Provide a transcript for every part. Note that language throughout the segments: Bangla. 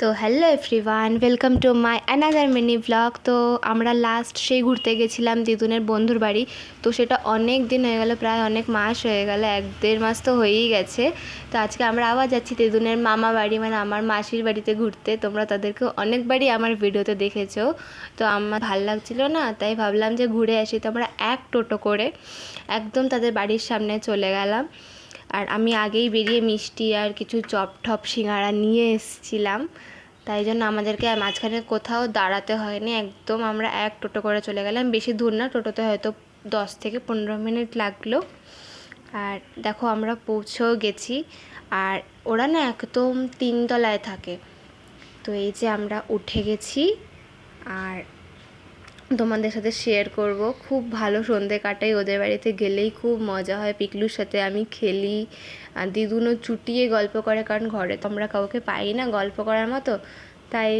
তো hello everyone, welcome to my another mini blog. তো আমরা লাস্ট সেই ঘুরতে গেছিলাম দিদুনের বন্ধুর বাড়ি। তো সেটা অনেক দিন হয়ে গেল, প্রায় অনেক মাস হয়ে গেল, 1-1.5 মাস তো হয়েই গেছে। তো আজকে আমরা আবার যাচ্ছি দিদুনের মামা বাড়ি, মানে আমার মাসির বাড়িতে ঘুরতে। তোমরা তাদেরকে অনেকবারই আমার ভিডিওতে দেখেছো। তো আমার ভালো লাগছিলো না, তাই ভাবলাম যে ঘুরে আসি। তো আমরা এক টোটো করে একদম তাদের বাড়ির সামনে চলে গেলাম। আর আমি আগেই বেরিয়ে মিষ্টি আর কিছু চপ ঠপ সিঙ্গারা নিয়ে এসেছিলাম, তাই জন্য আমাদেরকে মাঝখানে কোথাও দাঁড়াতে হয়নি, একদম আমরা এক টোটো করে চলে গেলাম। বেশি দূর না, টোটোতে হয়তো 10 থেকে 15 মিনিট লাগলো। আর দেখো আমরা পৌঁছেও গেছি। আর ওরা না একদম 3 তলায় থাকে। তো এই যে আমরা উঠে গেছি, আর তোমাদের সাথে শেয়ার করব। খুব ভালো সন্ধে কাটাই ওদের বাড়িতে গেলেই, খুব মজা হয়। পিকলুর সাথে আমি খেলি, আর দিদুনও চুটিয়ে গল্প করে, কারণ ঘরে তো আমরা কাউকে পাই না গল্প করার মতো। তাই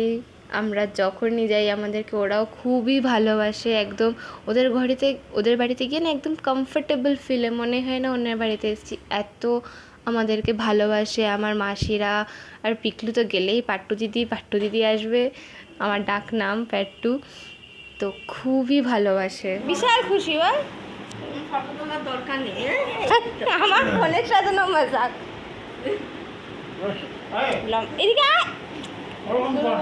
আমরা যখনই যাই আমাদেরকে ওরাও খুবই ভালোবাসে। একদম ওদের বাড়িতে গিয়ে না একদম কমফোর্টেবল ফিলে, মনে হয় না অন্যের বাড়িতে এসেছি, এত আমাদেরকে ভালোবাসে আমার মাসিরা। আর পিকলু তো গেলেই পাট্টু দিদি আসবে, আমার ডাক নাম প্যাট্টু। তো খুবই ভালোবাসে, বিশাল খুশি। বল ফটো তোলার দরকার নেই, আমার ফোনের সাথে না মজাক। এদিকে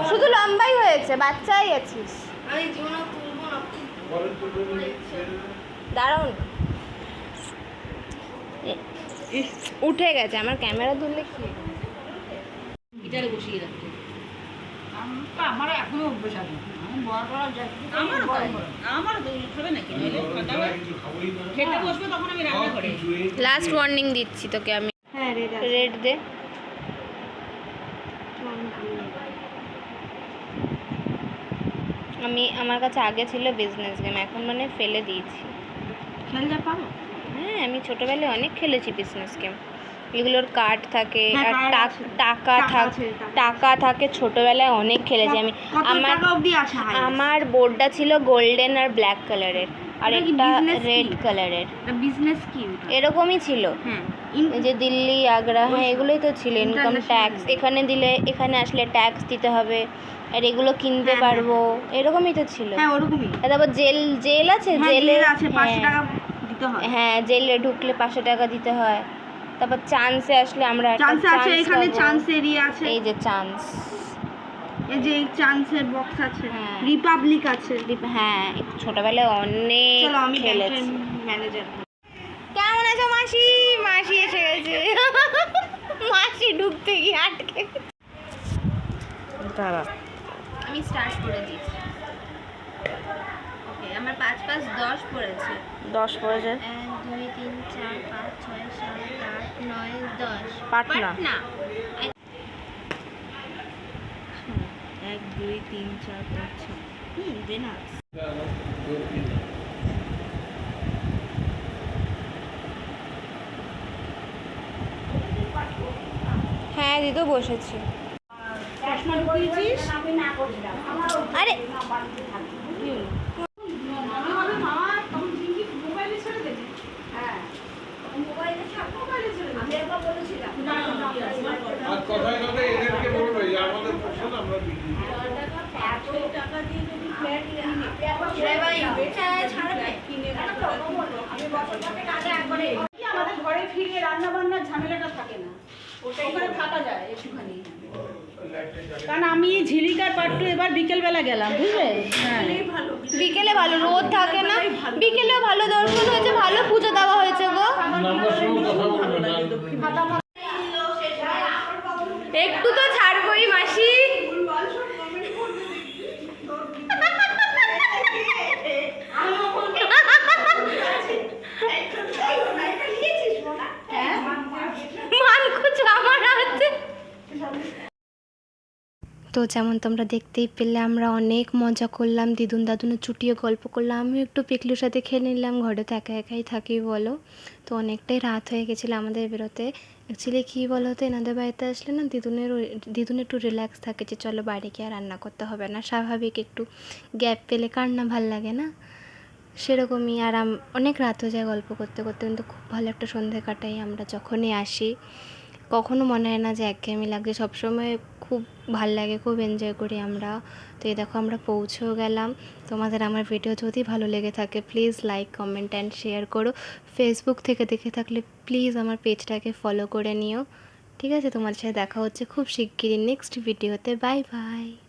শুধু লম্বাই হয়েছে, বাচ্চাই আছিস। দাঁড়াও, উঠে গেছে আমার ক্যামেরা ধরলে কি বসিয়ে রাখতে। আমার এখনো অভ্যাস আছে, লাস্ট ওয়ার্নিং দিচ্ছি তোকে আমি। হ্যাঁ রেড দে। আমার কাছে আগে ছিল বিজনেস গেম, এখন মানে ফেলে দিয়েছি। খেলতে পারো? হ্যাঁ, আমি ছোটবেলায় অনেক খেলেছি বিজনেস গেম। এগুলোর কার্ড থাকে আর টাকা থাকে। ছোটবেলায় অনেক খেলেছি আমি। আমার বোর্ডটা ছিল গোল্ডেন আর ব্ল্যাক কালারের, আর একটা রেড কালারের। বিজনেস কি এরকমই ছিল, যে দিল্লি, আগ্রা, হ্যাঁ এগুলোই তো ছিল। ইনকাম ট্যাক্স এখানে দিলে, এখানে আসলে ট্যাক্স দিতে হবে, আর এগুলো কিনতে পারবো, এরকমই তো ছিল। হ্যাঁ ওরকমই। তারপর জেল আছে, জেলে 500 টাকা দিতে হয়। হ্যাঁ, জেলে ঢুকলে 500 টাকা দিতে হয়। তারপর চান্সে আসলে আমরা একটা চান্স এখানে চান্স এরিয়া আছে, এই যে চান্স, এই যে চান্সের বক্স আছে, রিপাবলিক আছে। হ্যাঁ, ছোটবেলায় অনেক খেলেছি। ম্যানেজার কেমন আছো মাসি? মাসি এসে গেছে। মাসি ঢুকতে গিয়ে আটকে। দাঁড়া, আমি স্টার্ট করে দিয়েছি। ওকে, আমার 5-5 10 পড়েছে। 10 পড়েছে। 1 2 3 4 5 6 7 8 9 10। পাটনা 1 2 3 4 5 6। দে না। হ্যাঁ দিদি বসেছি। আরে আমাদের ঘরে ফিরে রান্না বান্নার ঝামেলাটা থাকে না, ওখানে থাকা যায় একটুখানি। কারণ আমি ঝিলিকার পাট্টু এবার বিকেলবেলা গেলাম, বুঝলে? হ্যাঁ বিকেলে ভালো রোদ থাকে না, বিকেলেও ভালো দর্শন হয়েছে, ভালো পুজো দেওয়া হয়েছে গো। একটু তো ছাড়বই মাসি। তো যেমন তোমরা দেখতেই পেলে, আমরা অনেক মজা করলাম, দিদুন দাদুনও চুটিয়ে গল্প করলাম, আমিও একটু পিকলুর সাথে খেয়ে নিলাম। ঘরে তো একা একাই থাকি বলো। তো অনেকটাই রাত হয়ে গেছিলো আমাদের বেরোতে। অ্যাকচুয়ালি কী বলো তো, এনাদের বাড়িতে আসলে না দিদুন একটু রিল্যাক্স থাকে, যে চলো বাড়ি গিয়ে রান্না করতে হবে না, স্বাভাবিক একটু গ্যাপ পেলে কার না ভাল লাগে না, সেরকমই। আর অনেক রাত হয়ে যায় গল্প করতে করতে, কিন্তু খুব ভালো একটা সন্ধে কাটাই আমরা যখনই আসি। কখনো মনে হয় না যে একঘেয়েমি লাগছে, সবসময় খুব ভাল লাগে, খুব এনজয় করি আমরা। তো এই দেখো আমরা পৌঁছেও গেলাম। তোমাদের আমার ভিডিও যদি ভালো লেগে থাকে please like comment and share করো। ফেসবুক থেকে দেখে থাকলে প্লিজ আমার পেজটাকে ফলো করে নিও। ঠিক আছে, তোমার সাথে দেখা হচ্ছে খুব শিগগিরই নেক্সট ভিডিওতে। Bye bye.